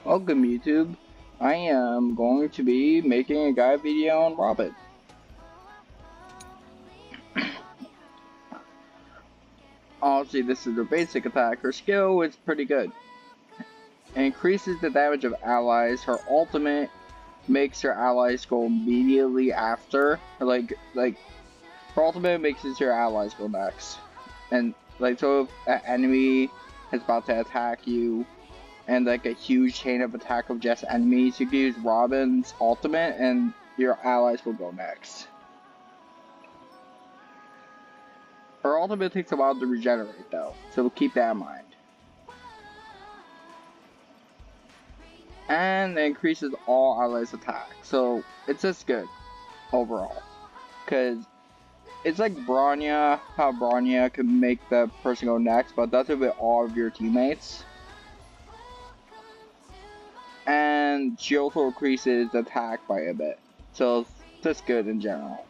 Welcome YouTube. I am going to be making a guide video on Robin. Obviously this is her basic attack. Her skill is pretty good. It increases the damage of allies. Her ultimate makes her allies go immediately after. Her ultimate makes your allies go next. And so if an enemy is about to attack you, and like a huge chain of attack of just enemies, you can use Robin's ultimate and your allies will go next. Her ultimate takes a while to regenerate though, so keep that in mind. And it increases all allies' attack, so it's just good overall. Cause it's like Bronya, how Bronya can make the person go next, but does it with all of your teammates. And she also increases attack by a bit, so it's just good in general.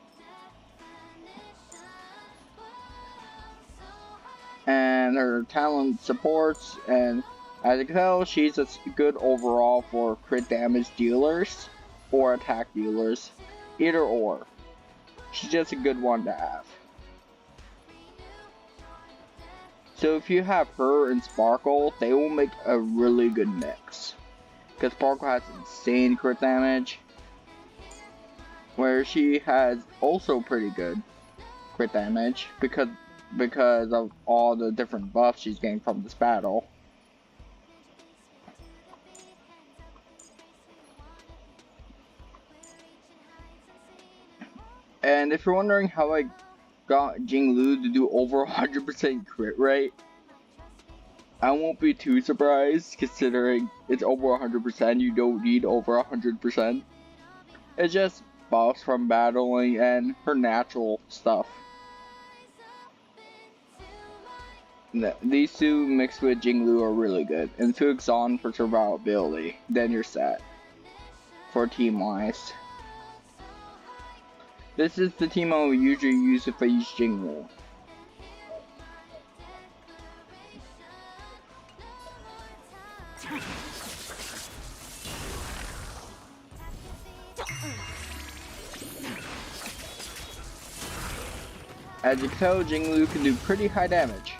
And her talent supports, and as you can tell, she's a good overall for crit damage dealers or attack dealers, either or. She's just a good one to have. So if you have her and Sparkle, they will make a really good mix. Because Sparkle has insane crit damage, where she has also pretty good crit damage because of all the different buffs she's getting from this battle. And if you're wondering how I got Jinglu to do over 100% crit rate, I won't be too surprised considering it's over 100%. You don't need over 100%. It's just buffs from battling and her natural stuff. These two mixed with Jinglu are really good. And if you Exon for survivability, then you're set for team wise. This is the team I would usually use if I use Jinglu. As you can tell, Jinglu can do pretty high damage.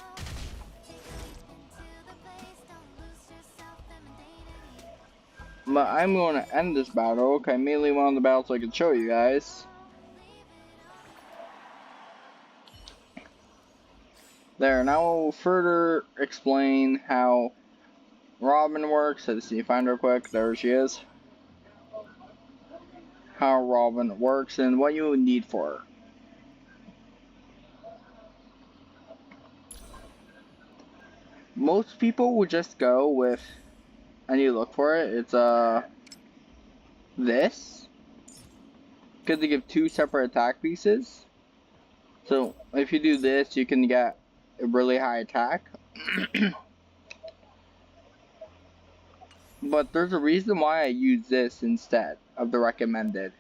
But I'm going to end this battle. Okay, I mainly won the battle so I can show you guys. There, now we'll further explain how Robin works. Let's see, find her quick. There she is. How Robin works and what you would need for her. Most people would just go with, and you look for it, it's this. Because they give two separate attack pieces. So if you do this, you can get a really high attack. But there's a reason why I use this instead of the recommended.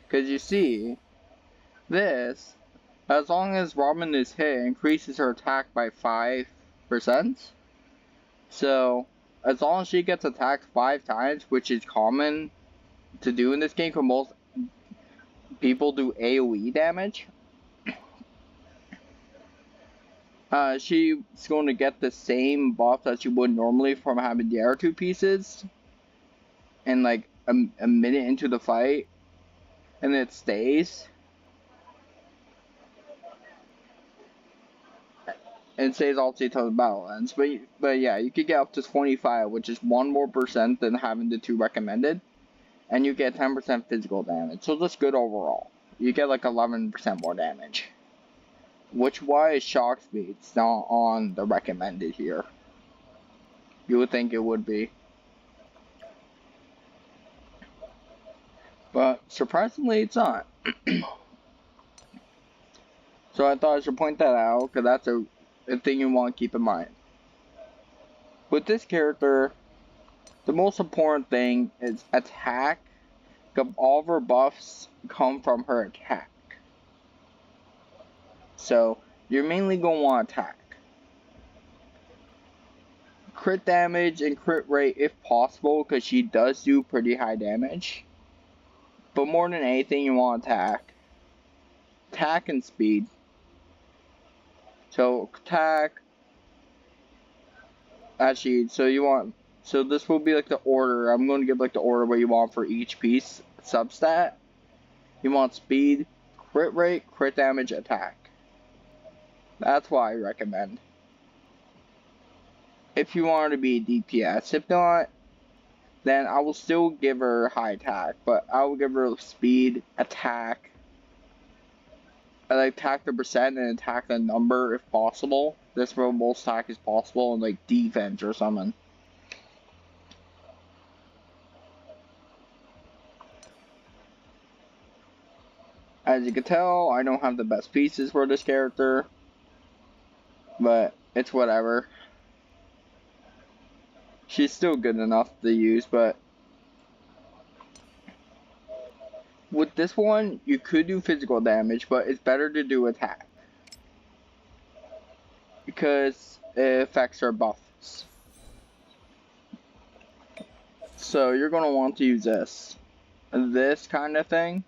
Because you see, this, as long as Robin is hit, increases her attack by 5%. So, as long as she gets attacked 5 times, which is common to do in this game, because most people do AoE damage, she's going to get the same buff that she would normally from having the other two pieces in like a minute into the fight, and it stays. And stays all the till the battle ends. But yeah, you could get up to 25, which is 1% more than having the two recommended. And you get 10% physical damage. So that's good overall. You get like 11% more damage. Which why it shocks me it's not on the recommended here. You would think it would be. But surprisingly it's not. So I thought I should point that out, because that's a thing you want to keep in mind. With this character, the most important thing is attack. All of her buffs come from her attack. So you're mainly going to want attack. crit damage and crit rate if possible, because she does do pretty high damage. But more than anything, you want attack. Attack and speed. So attack. Actually, so this will be like the order. I'm going to give like the order what you want for each piece substat. You want speed, crit rate, crit damage, attack. That's what I recommend. If you want her to be DPS. If not, then I will still give her high attack. But I will give her speed, attack. I like attack the percent and attack the number if possible. This for most attack is possible, and like defense or something. As you can tell, I don't have the best pieces for this character, but it's whatever. She's still good enough to use, but with this one, you could do physical damage, but it's better to do attack, because it affects her buffs. So you're going to want to use this kind of thing.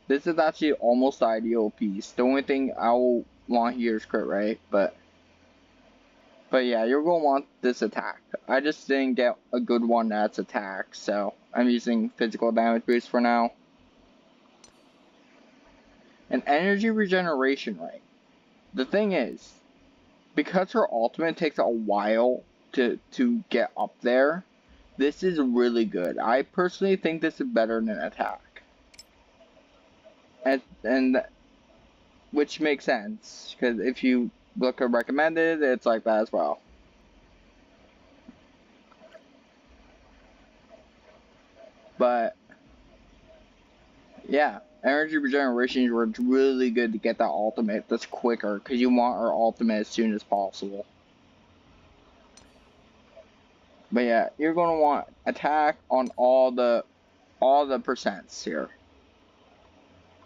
This is actually almost the ideal piece. The only thing I will want here is crit rate, but yeah, you're going to want this attack. I just didn't get a good one that's attack, so I'm using physical damage boost for now. And energy regeneration rate. The thing is, because her ultimate takes a while to get up there, this is really good. I personally think this is better than attack. And which makes sense, because if you look at recommended, it's like that as well. But yeah, energy regeneration is really good to get that ultimate that's quicker, because you want her ultimate as soon as possible. But yeah, you're going to want attack on all the percents here.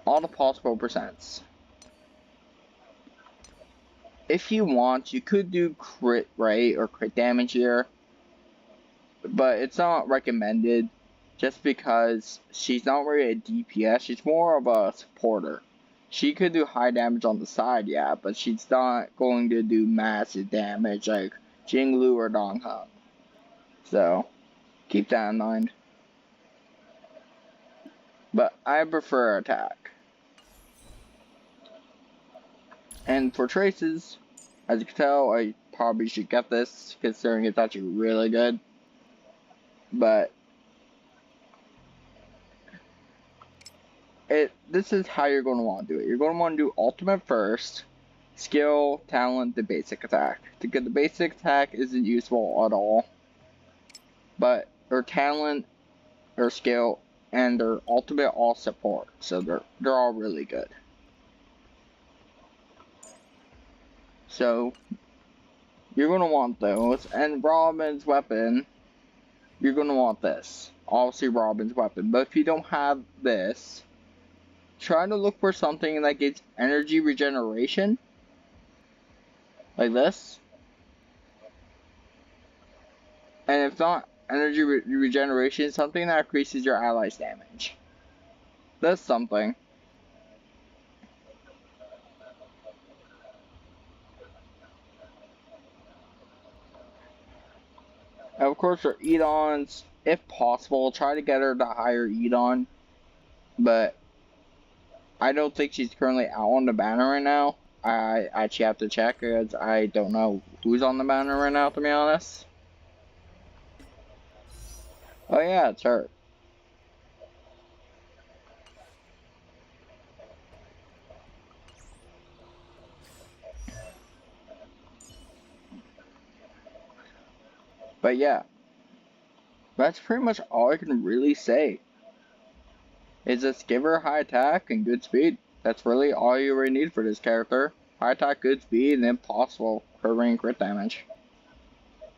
All the possible percents. If you want, you could do crit rate or crit damage here, but it's not recommended just because she's not really a DPS. She's more of a supporter. She could do high damage on the side, yeah, but she's not going to do massive damage like Jinglu or Dongheng. So keep that in mind. But I prefer attack. And for traces, as you can tell, I probably should get this, considering it's actually really good. But this is how you're going to want to do it. You're going to want to do ultimate first, skill, talent, the basic attack. To get the basic attack isn't useful at all, but her talent, her skill, and their ultimate all support, so they're all really good. So you're gonna want those, and Robin's weapon, you're gonna want this. Obviously Robin's weapon, but if you don't have this, try to look for something that gets energy regeneration, like this. And if not energy regeneration, something that increases your allies' damage. That's something. And of course, her Edons, if possible, try to get her to higher Edon. But I don't think she's currently out on the banner right now. I actually have to check, because I don't know who's on the banner right now, to be honest. Oh yeah, it's her. But yeah, that's pretty much all I can really say. Is just give her high attack and good speed. That's really all you really need for this character. High attack, good speed, and if possible, crit rate and crit damage.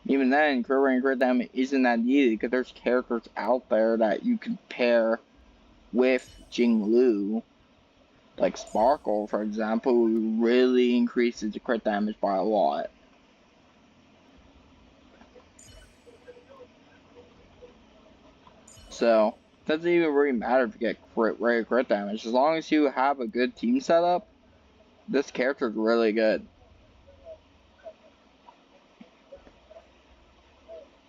Even then, crit rate and crit damage isn't that needed, because there's characters out there that you can pair with Jinglu, like Sparkle, for example, who really increases the crit damage by a lot. So, it doesn't even really matter if you get rare crit damage. As long as you have a good team setup, this character is really good.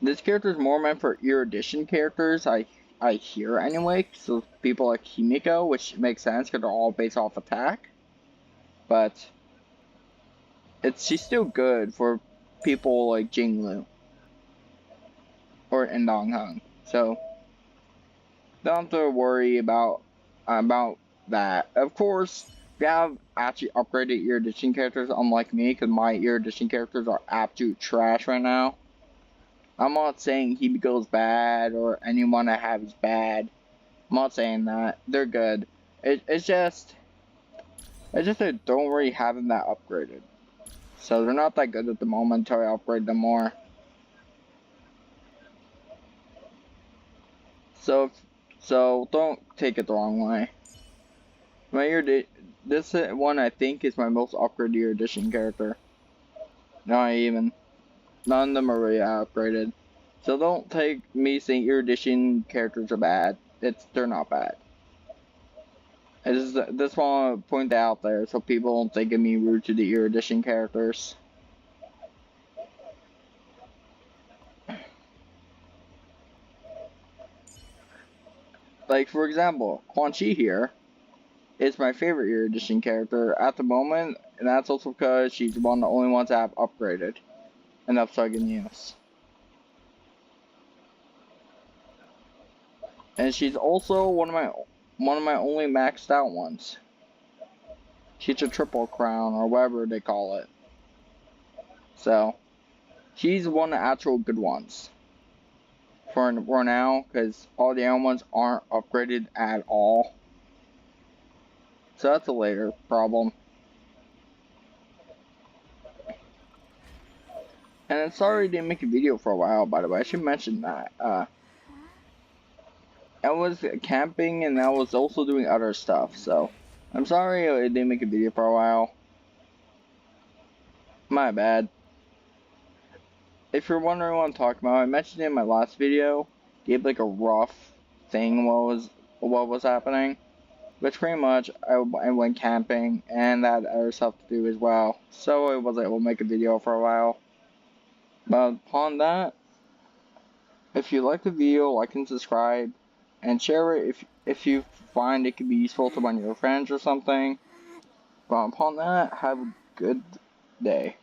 This character is more meant for erudition characters, I hear anyway. So people like Himiko, which makes sense because they're all based off attack. But she's still good for people like Jinglu or Endong Hung. So don't have to worry about that. Of course, if you have actually upgraded erudition characters, unlike me, because my erudition characters are absolute trash right now. I'm not saying Himiko's bad or anyone I have is bad. I'm not saying that. They're good. It's just I don't really have them that upgraded. So they're not that good at the moment until I upgrade them more. So don't take it the wrong way. This one I think is my most upgraded erudition character. Not even. None of them are really upgraded. So don't take me saying erudition characters are bad. They're not bad. I just want to point that out there so people don't think of me rude to the erudition characters. Like, for example, Quan Chi here is my favorite erudition character at the moment, and that's also because she's one of the only ones I have upgraded enough so I can use. And she's also one of my only maxed out ones. She's a triple crown or whatever they call it. So she's one of the actual good ones for now, because all the other ones aren't upgraded at all. So that's a later problem. And I'm sorry I didn't make a video for a while, by the way. I should mention that. I was camping and I was also doing other stuff, so I'm sorry I didn't make a video for a while. My bad. If you're wondering what I'm talking about, I mentioned it in my last video. Gave like a rough thing what was happening. Which pretty much I went camping and that other stuff to do as well. So I was able to make a video for a while. But upon that, if you like the video, like and subscribe, and share it if you find it could be useful to one of your friends or something. But upon that, have a good day.